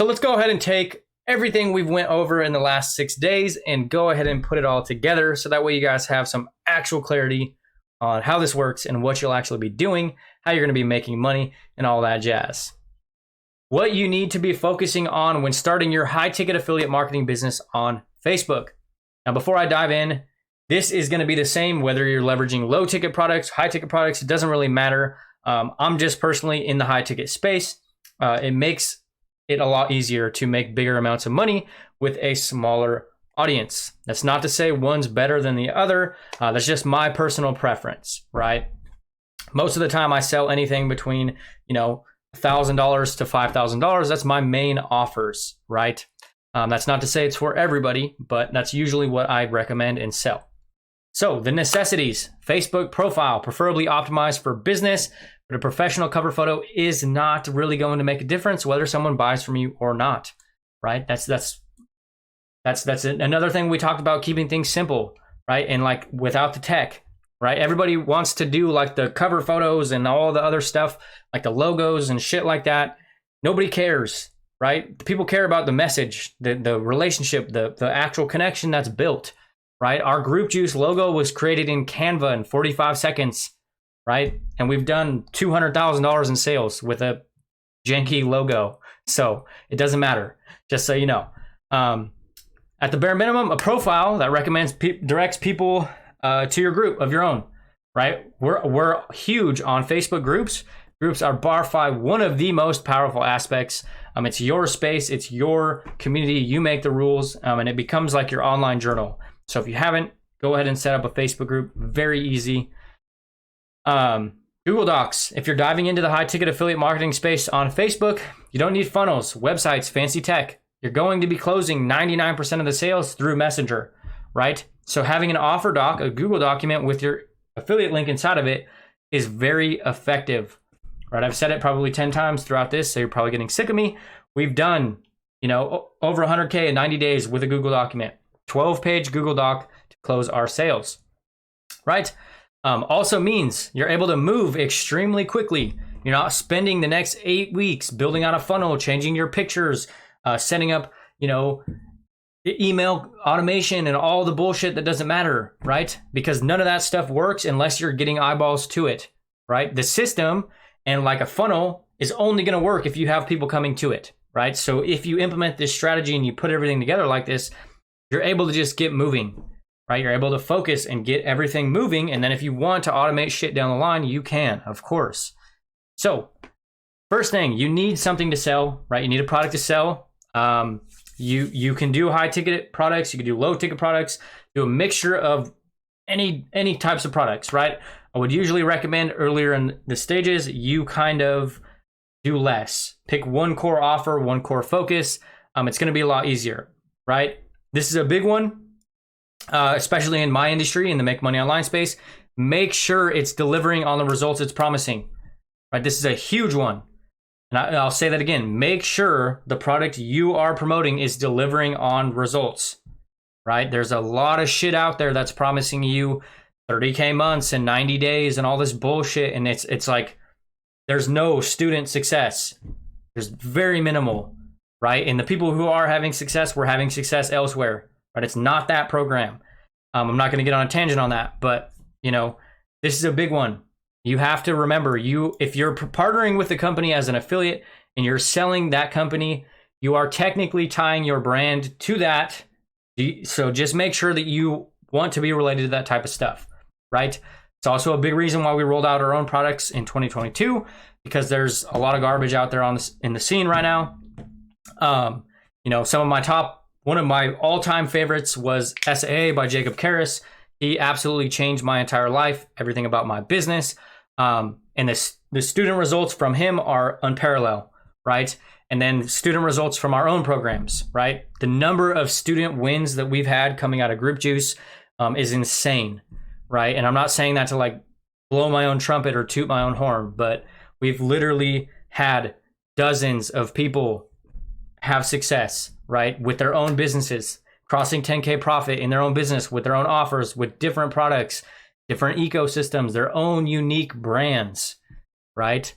So let's go ahead and take everything we've went over in the last 6 days and go ahead and put it all together. So that way you guys have some actual clarity on how this works and what you'll actually be doing, how you're going to be making money and all that jazz. What you need to be focusing on when starting your high ticket affiliate marketing business on Facebook. Now, before I dive in, this is going to be the same whether you're leveraging low ticket products, high ticket products, it doesn't really matter. I'm just personally in the high ticket space. It makes it a lot easier to make bigger amounts of money with a smaller audience. That's not to say one's better than the other. That's just my personal preference, right? Most of the time I sell anything between, $1,000 to $5,000. That's my main offers, right? That's not to say it's for everybody, but that's usually what I recommend and sell. So the necessities: Facebook profile, preferably optimized for business, but a professional cover photo is not really going to make a difference whether someone buys from you or not, right? That's another thing we talked about, keeping things simple, right? And like without the tech, right? Everybody wants to do like the cover photos and all the other stuff, like the logos and shit like that. Nobody cares, right? People care about the message, the relationship, the actual connection that's built, right? Our Group Juice logo was created in Canva in 45 seconds, right? And we've done $200,000 in sales with a janky logo. So it doesn't matter, just so you know. At the bare minimum, a profile that directs people to your group of your own, right? We're huge on Facebook groups. Groups are bar five, one of the most powerful aspects. It's your space, it's your community. You make the rules, and it becomes like your online journal. So if you haven't, go ahead and set up a Facebook group. Very easy. Google Docs. If you're diving into the high ticket affiliate marketing space on Facebook, you don't need funnels, websites, fancy tech. You're going to be closing 99% of the sales through Messenger, right? So having an offer doc, a Google document with your affiliate link inside of it is very effective, right? I've said it probably 10 times throughout this, so you're probably getting sick of me. We've done, over 100K in 90 days with a Google document, 12-page Google Doc to close our sales, right? Also means you're able to move extremely quickly. You're not spending the next 8 weeks building out a funnel, changing your pictures, setting up, email automation and all the bullshit that doesn't matter, right? Because none of that stuff works unless you're getting eyeballs to it, right? The system and like a funnel is only going to work if you have people coming to it, right? So if you implement this strategy and you put everything together like this, you're able to just get moving, right? You're able to focus and get everything moving. And then if you want to automate shit down the line, you can, of course. So first thing, you need something to sell, right? You need a product to sell. You can do high ticket products, you can do low ticket products, do a mixture of any types of products, right? I would usually recommend earlier in the stages, you kind of do less. Pick one core offer, one core focus. It's going to be a lot easier, right? This is a big one, especially in my industry, in the make money online space. Make sure it's delivering on the results it's promising, right? This is a huge one. And I'll say that again, make sure the product you are promoting is delivering on results, right? There's a lot of shit out there that's promising you 30K months and 90 days and all this bullshit. And it's like, there's no student success. There's very minimal, right? And the people who are having success, we're having success elsewhere, right? It's not that program. I'm not going to get on a tangent on that, but this is a big one. You have to remember, if you're partnering with the company as an affiliate and you're selling that company, you are technically tying your brand to that. So just make sure that you want to be related to that type of stuff, right? It's also a big reason why we rolled out our own products in 2022, because there's a lot of garbage out there in the scene right now. One of my all-time favorites was SAA by Jacob Karras. He absolutely changed my entire life, everything about my business. And the student results from him are unparalleled, right? And then student results from our own programs, right? The number of student wins that we've had coming out of Group Juice is insane, right? And I'm not saying that to like blow my own trumpet or toot my own horn, but we've literally had dozens of people have success, right? With their own businesses, crossing 10K profit in their own business with their own offers, with different products, different ecosystems, their own unique brands, right?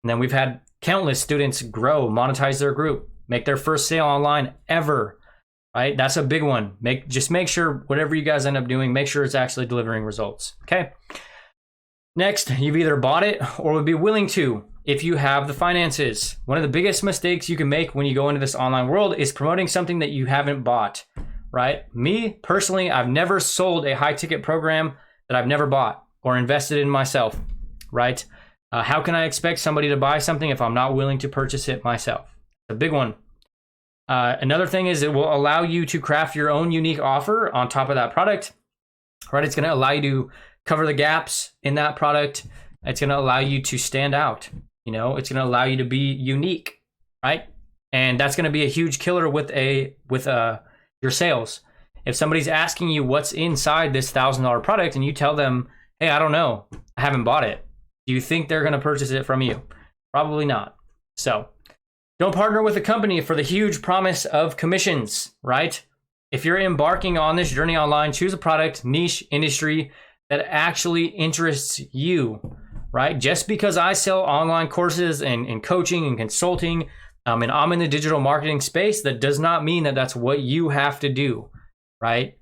And then we've had countless students grow, monetize their group, make their first sale online ever, right? That's a big one. Just make sure whatever you guys end up doing, make sure it's actually delivering results, okay? Next, you've either bought it or would be willing to if you have the finances. One of the biggest mistakes you can make when you go into this online world is promoting something that you haven't bought, right? Me, personally, I've never sold a high ticket program that I've never bought or invested in myself, right? How can I expect somebody to buy something if I'm not willing to purchase it myself? A big one. Another thing is it will allow you to craft your own unique offer on top of that product, right? It's going to allow you to cover the gaps in that product. It's going to allow you to stand out. You know, it's going to allow you to be unique, right? And that's going to be a huge killer with your sales. If somebody's asking you what's inside this $1,000 product and you tell them, hey, I don't know, I haven't bought it, do you think they're going to purchase it from you? Probably not. So don't partner with a company for the huge promise of commissions, right? If you're embarking on this journey online, choose a product, niche, industry that actually interests you, right? Just because I sell online courses and coaching and consulting, and I'm in the digital marketing space, that does not mean that that's what you have to do, right?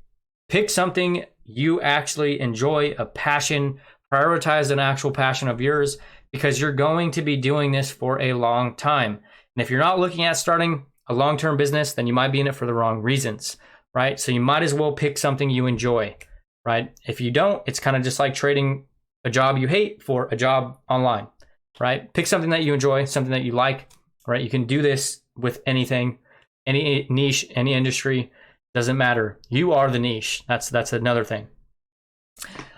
Pick something you actually enjoy, a passion, prioritize an actual passion of yours, because you're going to be doing this for a long time. And if you're not looking at starting a long-term business, then you might be in it for the wrong reasons, right? So you might as well pick something you enjoy, right? If you don't, it's kind of just like trading a job you hate for a job online, right? Pick something that you enjoy, something that you like, right? You can do this with anything, any niche, any industry, doesn't matter. You are the niche. That's another thing.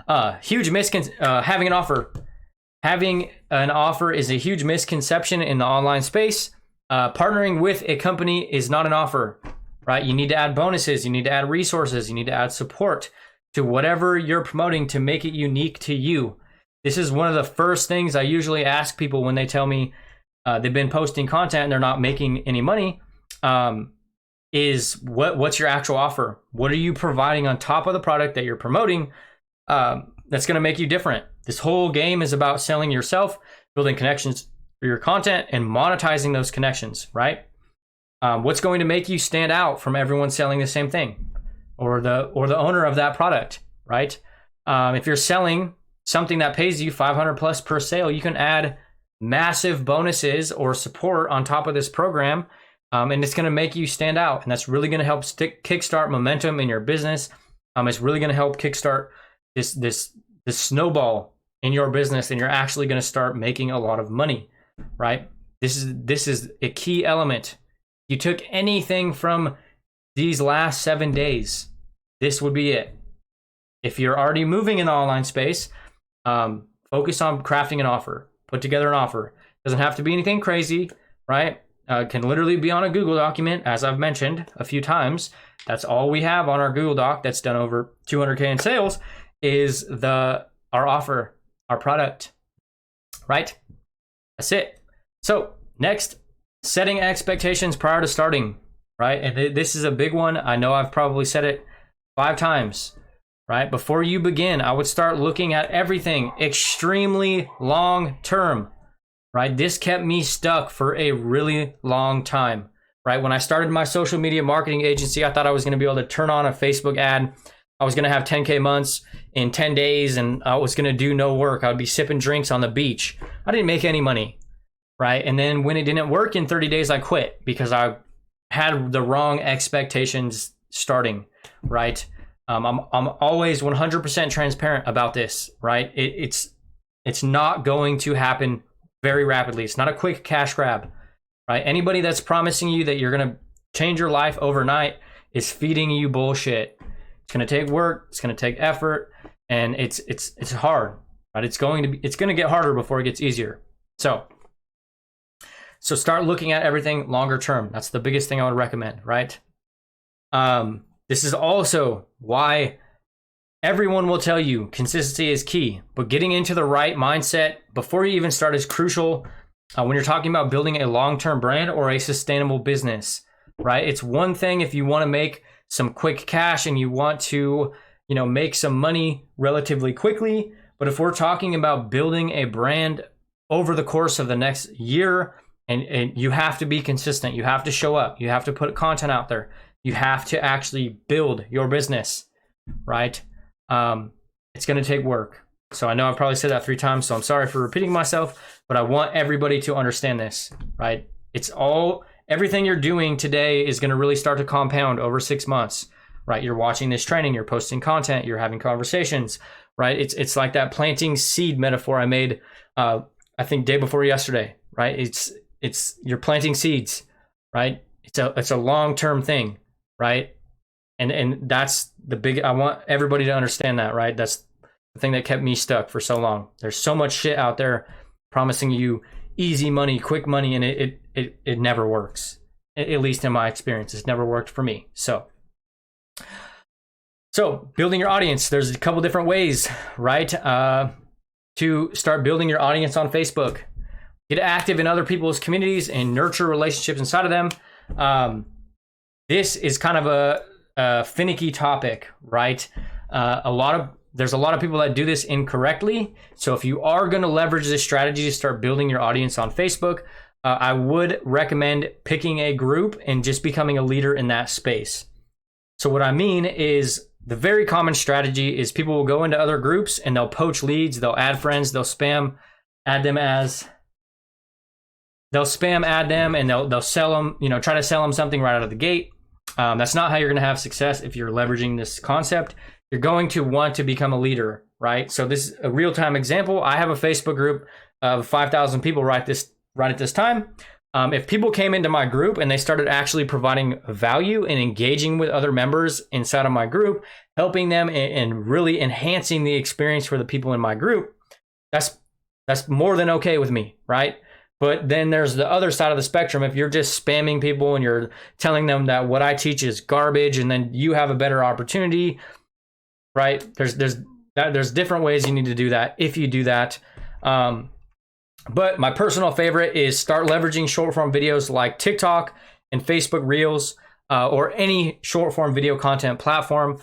Having an offer. Having an offer is a huge misconception in the online space. Partnering with a company is not an offer, right? You need to add bonuses. You need to add resources. You need to add support to whatever you're promoting to make it unique to you. This is one of the first things I usually ask people when they tell me they've been posting content and they're not making any money, is what's your actual offer? What are you providing on top of the product that you're promoting that's going to make you different? This whole game is about selling yourself, building connections for your content, and monetizing those connections, right? What's going to make you stand out from everyone selling the same thing, or the owner of that product, right? If you're selling something that pays you $500 plus per sale, you can add massive bonuses or support on top of this program, and it's going to make you stand out, and that's really going to help kickstart momentum in your business. It's really going to help kickstart this snowball in your business, and you're actually going to start making a lot of money, right? This is a key element. You took anything from these last 7 days, this would be it. If you're already moving in the online space, focus on crafting an offer. Put together an offer. Doesn't have to be anything crazy, right? Can literally be on a Google document, as I've mentioned a few times. That's all we have on our Google Doc that's done over 200K in sales is our offer, our product, right? That's it. So next, setting expectations prior to starting, right? And this is a big one. I know I've probably said it 5 times, right? Before you begin, I would start looking at everything extremely long term, right? This kept me stuck for a really long time, right? When I started my social media marketing agency, I thought I was going to be able to turn on a Facebook ad. I was going to have 10K months in 10 days, and I was going to do no work. I would be sipping drinks on the beach. I didn't make any money, right? And then when it didn't work in 30 days, I quit because I had the wrong expectations starting, right? I'm always 100% transparent about this, right? It's not going to happen very rapidly. It's not a quick cash grab, right? Anybody that's promising you that you're going to change your life overnight is feeding you bullshit. It's going to take work. It's going to take effort, and it's hard, right? It's going to get harder before it gets easier. So start looking at everything longer term. That's the biggest thing I would recommend, right? This is also why everyone will tell you consistency is key, but getting into the right mindset before you even start is crucial when you're talking about building a long-term brand or a sustainable business, right? It's one thing if you want to make some quick cash and you want to, make some money relatively quickly. But if we're talking about building a brand over the course of the next year and you have to be consistent. You have to show up. You have to put content out there. You have to actually build your business, right? It's going to take work. So I know I've probably said that 3 times, so I'm sorry for repeating myself, but I want everybody to understand this, right? Everything you're doing today is going to really start to compound over 6 months, right? You're watching this training, you're posting content, you're having conversations, right? It's like that planting seed metaphor I made, I think day before yesterday, right? It's you're planting seeds, right? It's a long-term thing, right? And that's the big, I want everybody to understand that, right? That's the thing that kept me stuck for so long. There's so much shit out there promising you easy money, quick money, and it never works. At least in my experience, it's never worked for me. So building your audience, there's a couple different ways, right? To start building your audience on Facebook. Get active in other people's communities and nurture relationships inside of them. This is kind of a finicky topic, right? There's a lot of people that do this incorrectly. So if you are going to leverage this strategy to start building your audience on Facebook, I would recommend picking a group and just becoming a leader in that space. So what I mean is, the very common strategy is people will go into other groups and they'll poach leads, they'll add friends, they'll spam add them, and they'll sell them, try to sell them something right out of the gate. That's not how you're going to have success if you're leveraging this concept. You're going to want to become a leader, right? So this is a real-time example. I have a Facebook group of 5,000 people right at this time. If people came into my group and they started actually providing value and engaging with other members inside of my group, helping them and really enhancing the experience for the people in my group, that's more than okay with me, right? But then there's the other side of the spectrum. If you're just spamming people and you're telling them that what I teach is garbage and then you have a better opportunity, right? There's different ways you need to do that if you do that. But my personal favorite is start leveraging short form videos like TikTok and Facebook Reels, or any short form video content platform.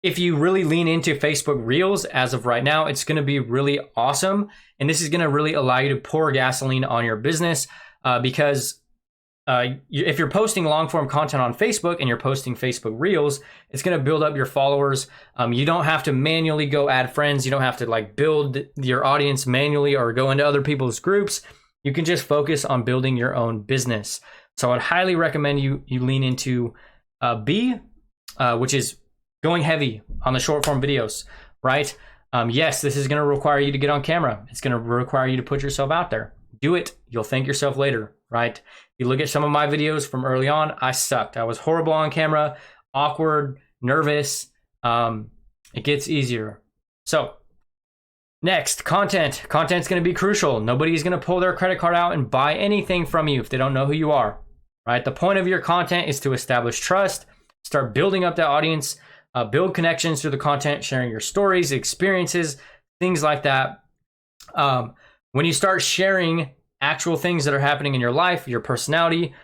If you really lean into Facebook Reels as of right now, it's going to be really awesome. And this is going to really allow you to pour gasoline on your business, because if you're posting long form content on Facebook and you're posting Facebook Reels, it's going to build up your followers. You don't have to manually go add friends. You don't have to build your audience manually or go into other people's groups. You can just focus on building your own business. So I'd highly recommend you lean into B, which is going heavy on the short form videos, right? Yes, this is going to require you to get on camera. It's going to require you to put yourself out there. Do it. You'll thank yourself later, right? You look at some of my videos from early on, I sucked. I was horrible on camera, awkward, nervous. It gets easier. So next, content. Content's going to be crucial. Nobody's going to pull their credit card out and buy anything from you if they don't know who you are, right? The point of your content is to establish trust, start building up that audience, build connections through the content, sharing your stories, experiences, things like that. When you start sharing actual things that are happening in your life, your personality,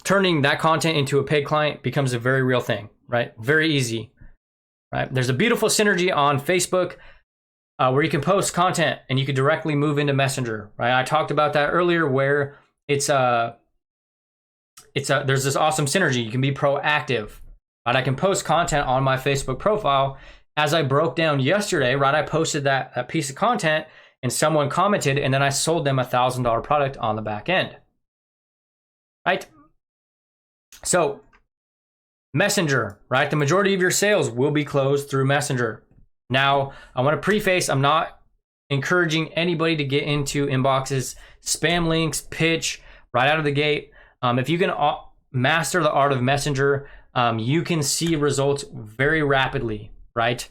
turning that content into a paid client becomes a very real thing, right? Very easy, right? There's a beautiful synergy on Facebook where you can post content and you can directly move into Messenger, right? I talked about that earlier, where there's this awesome synergy. You can be proactive, right? I can post content on my Facebook profile. As I broke down yesterday, right? I posted that piece of content and someone commented, and then I sold them $1,000 product on the back end, right? So Messenger, right? The majority of your sales will be closed through Messenger. Now, I want to preface, I'm not encouraging anybody to get into inboxes, spam links, pitch right out of the gate. If you can master the art of Messenger, you can see results very rapidly, right?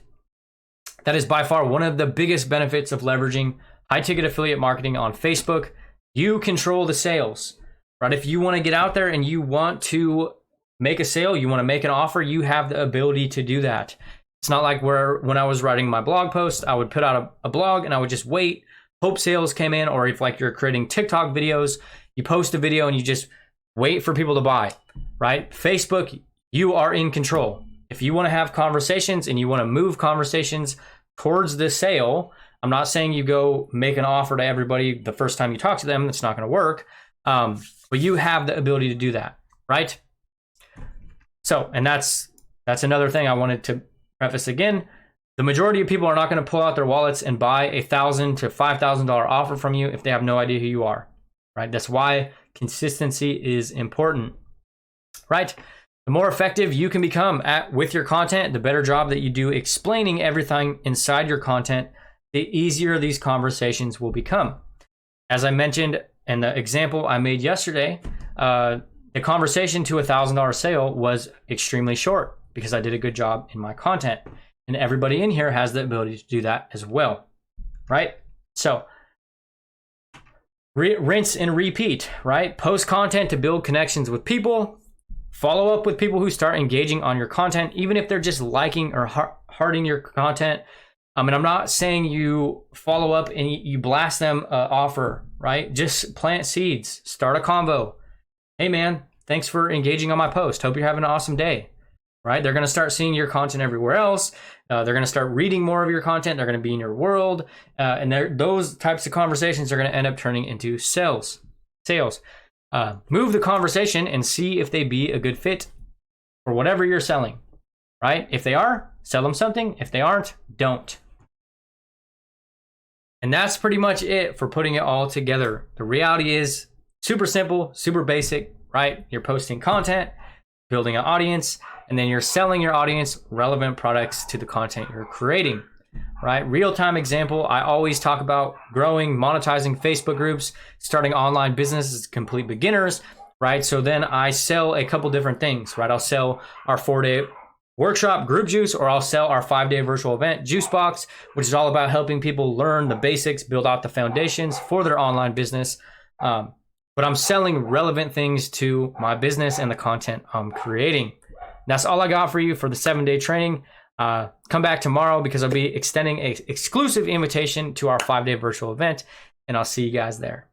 That is by far one of the biggest benefits of leveraging high ticket affiliate marketing on Facebook. You control the sales, right? If you want to get out there and you want to make a sale, you want to make an offer, you have the ability to do that. It's not like when I was writing my blog post, I would put out a blog and I would just wait, hope sales came in, or if you're creating TikTok videos, you post a video and you just wait for people to buy, right? Facebook, you are in control. If you want to have conversations and you want to move conversations towards the sale, I'm not saying you go make an offer to everybody the first time you talk to them. It's not going to work. But you have the ability to do that, right? So, and that's another thing I wanted to preface again. The majority of people are not going to pull out their wallets and buy a $1,000 to $5,000 offer from you if they have no idea who you are, right? That's why consistency is important, right? The more effective you can become with your content, the better job that you do explaining everything inside your content, the easier these conversations will become. As I mentioned in the example I made yesterday, the conversation to $1,000 sale was extremely short because I did a good job in my content. And everybody in here has the ability to do that as well, right? So rinse and repeat, right? Post content to build connections with people. Follow up with people who start engaging on your content, even if they're just liking or hearting your content. And I'm not saying you follow up and you blast them offer, right? Just plant seeds, start a convo. Hey man, thanks for engaging on my post. Hope you're having an awesome day, right? They're going to start seeing your content everywhere else. They're going to start reading more of your content. They're going to be in your world. And those types of conversations are going to end up turning into sales. Move the conversation and see if they be a good fit for whatever you're selling, right? If they are, sell them something. If they aren't, don't. And that's pretty much it for putting it all together. The reality is super simple, super basic, right? You're posting content, building an audience, and then you're selling your audience relevant products to the content you're creating, right? Real-time example, I always talk about growing, monetizing Facebook groups, starting online businesses, complete beginners, right? So then I sell a couple different things, right? I'll sell our 4-day workshop, Group Juice, or I'll sell our 5-day virtual event, Juice Box, which is all about helping people learn the basics, build out the foundations for their online business. But I'm selling relevant things to my business and the content I'm creating. That's all I got for you for the 7-day training. Come back tomorrow because I'll be extending an exclusive invitation to our 5-day virtual event, and I'll see you guys there.